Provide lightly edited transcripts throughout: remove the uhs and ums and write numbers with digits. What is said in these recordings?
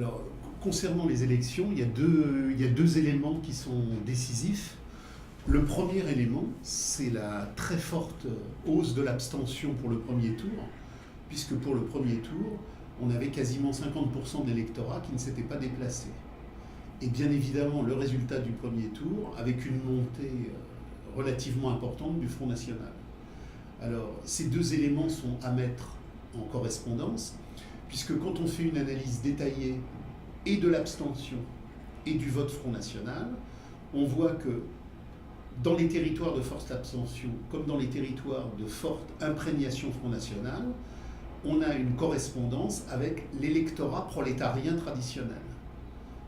Alors, concernant les élections, il y a deux éléments qui sont décisifs. Le premier élément, c'est la très forte hausse de l'abstention pour le premier tour, puisque pour le premier tour, on avait quasiment 50% de l'électorat qui ne s'était pas déplacé. Et bien évidemment, le résultat du premier tour, avec une montée relativement importante du Front National. Alors, ces deux éléments sont à mettre en correspondance, puisque quand on fait une analyse détaillée et de l'abstention et du vote Front National, on voit que dans les territoires de forte abstention, comme dans les territoires de forte imprégnation Front National, on a une correspondance avec l'électorat prolétarien traditionnel.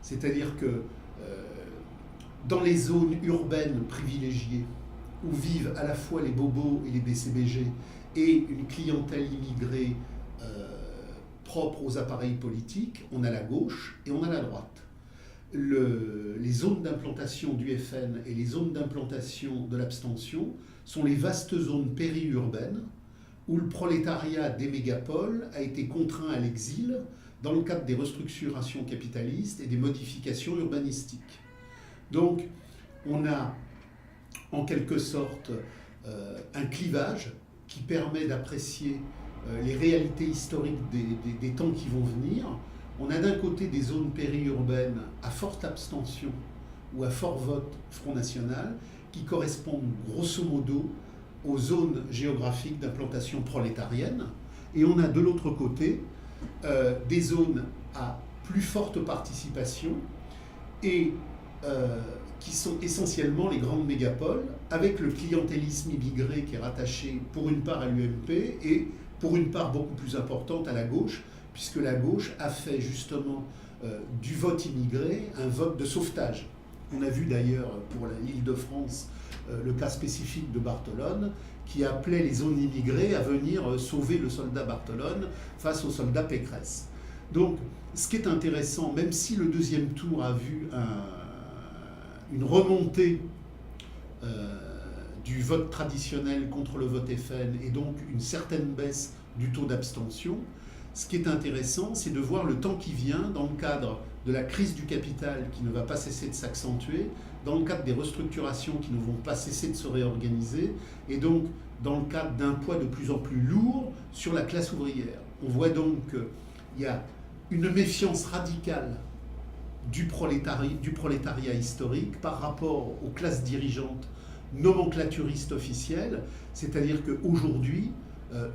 C'est-à-dire que dans les zones urbaines privilégiées, où vivent à la fois les bobos et les BCBG, et une clientèle immigrée propre aux appareils politiques, on a la gauche et on a la droite. Les zones d'implantation du FN et les zones d'implantation de l'abstention sont les vastes zones périurbaines où le prolétariat des mégapoles a été contraint à l'exil dans le cadre des restructurations capitalistes et des modifications urbanistiques. Donc, on a en quelque sorte un clivage qui permet d'apprécier les réalités historiques des temps qui vont venir. On a d'un côté des zones périurbaines à forte abstention ou à fort vote Front National qui correspondent grosso modo aux zones géographiques d'implantation prolétarienne. Et on a de l'autre côté des zones à plus forte participation et qui sont essentiellement les grandes mégapoles, avec le clientélisme immigré qui est rattaché pour une part à l'UMP et pour une part beaucoup plus importante à la gauche, puisque la gauche a fait justement du vote immigré un vote de sauvetage. On a vu d'ailleurs pour l'Île-de-France le cas spécifique de Barthelone, qui appelait les zones immigrées à venir sauver le soldat Barthelone face au soldat Pécresse. Donc, ce qui est intéressant, même si le deuxième tour a vu une remontée du vote traditionnel contre le vote FN et donc une certaine baisse du taux d'abstention, ce qui est intéressant, c'est de voir le temps qui vient dans le cadre de la crise du capital qui ne va pas cesser de s'accentuer, dans le cadre des restructurations qui ne vont pas cesser de se réorganiser, et donc dans le cadre d'un poids de plus en plus lourd sur la classe ouvrière. On voit donc qu'il y a une méfiance radicale du prolétariat historique par rapport aux classes dirigeantes nomenclaturistes officielles, c'est-à-dire qu'aujourd'hui,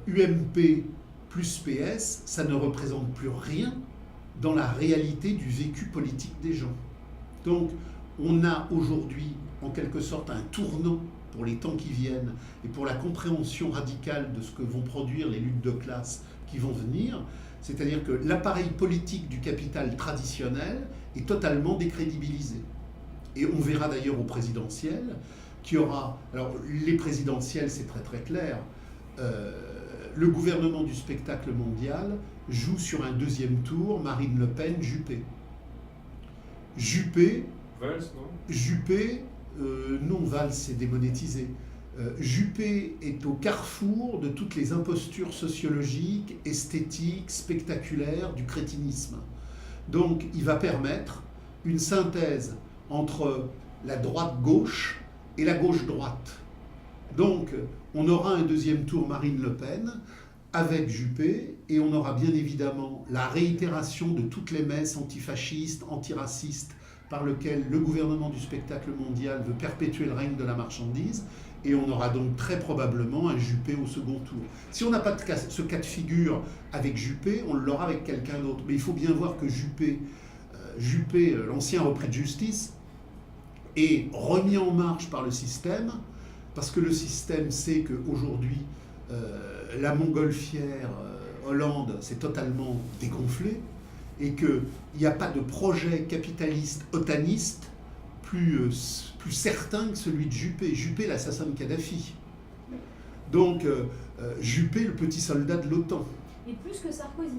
UMP plus PS, ça ne représente plus rien dans la réalité du vécu politique des gens. Donc, on a aujourd'hui, en quelque sorte, un tournant pour les temps qui viennent et pour la compréhension radicale de ce que vont produire les luttes de classe qui vont venir. C'est-à-dire que l'appareil politique du capital traditionnel est totalement décrédibilisé. Et on verra d'ailleurs au présidentiel qu'il y aura... Alors, les présidentielles, c'est très très clair. Le gouvernement du spectacle mondial joue sur un deuxième tour Marine Le Pen, Juppé. Juppé... Valls, non ? Juppé, non, Valls c'est démonétisé. Juppé est au carrefour de toutes les impostures sociologiques, esthétiques, spectaculaires du crétinisme. Donc il va permettre une synthèse entre la droite-gauche et la gauche-droite. Donc on aura un deuxième tour Marine Le Pen avec Juppé, et on aura bien évidemment la réitération de toutes les messes antifascistes, antiracistes, par lequel le gouvernement du spectacle mondial veut perpétuer le règne de la marchandise, et on aura donc très probablement un Juppé au second tour. Si on n'a pas ce cas de figure avec Juppé, on l'aura avec quelqu'un d'autre. Mais il faut bien voir que Juppé, l'ancien repris de justice, est remis en marche par le système, parce que le système sait qu'aujourd'hui, la montgolfière Hollande s'est totalement dégonflée, et qu'il n'y a pas de projet capitaliste otaniste plus certain que celui de Juppé. Juppé, l'assassin de Kadhafi. Donc, Juppé, le petit soldat de l'OTAN. Et plus que Sarkozy.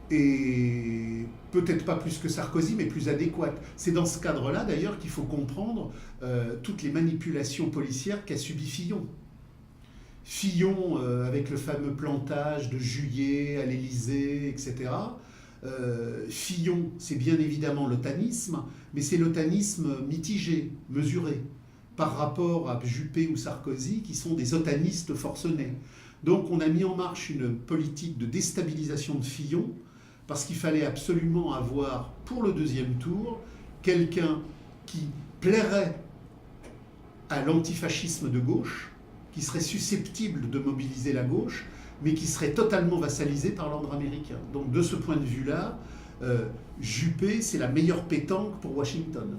Et peut-être pas plus que Sarkozy, mais plus adéquate. C'est dans ce cadre-là, d'ailleurs, qu'il faut comprendre toutes les manipulations policières qu'a subi Fillon. Fillon, avec le fameux plantage de Juillet à l'Élysée, etc., Fillon, c'est bien évidemment l'otanisme, mais c'est l'otanisme mitigé, mesuré, par rapport à Juppé ou Sarkozy, qui sont des otanistes forcenés. Donc on a mis en marche une politique de déstabilisation de Fillon, parce qu'il fallait absolument avoir, pour le deuxième tour, quelqu'un qui plairait à l'antifascisme de gauche, qui serait susceptible de mobiliser la gauche, mais qui serait totalement vassalisé par l'ordre américain. Donc de ce point de vue-là, Juppé, c'est la meilleure pétanque pour Washington.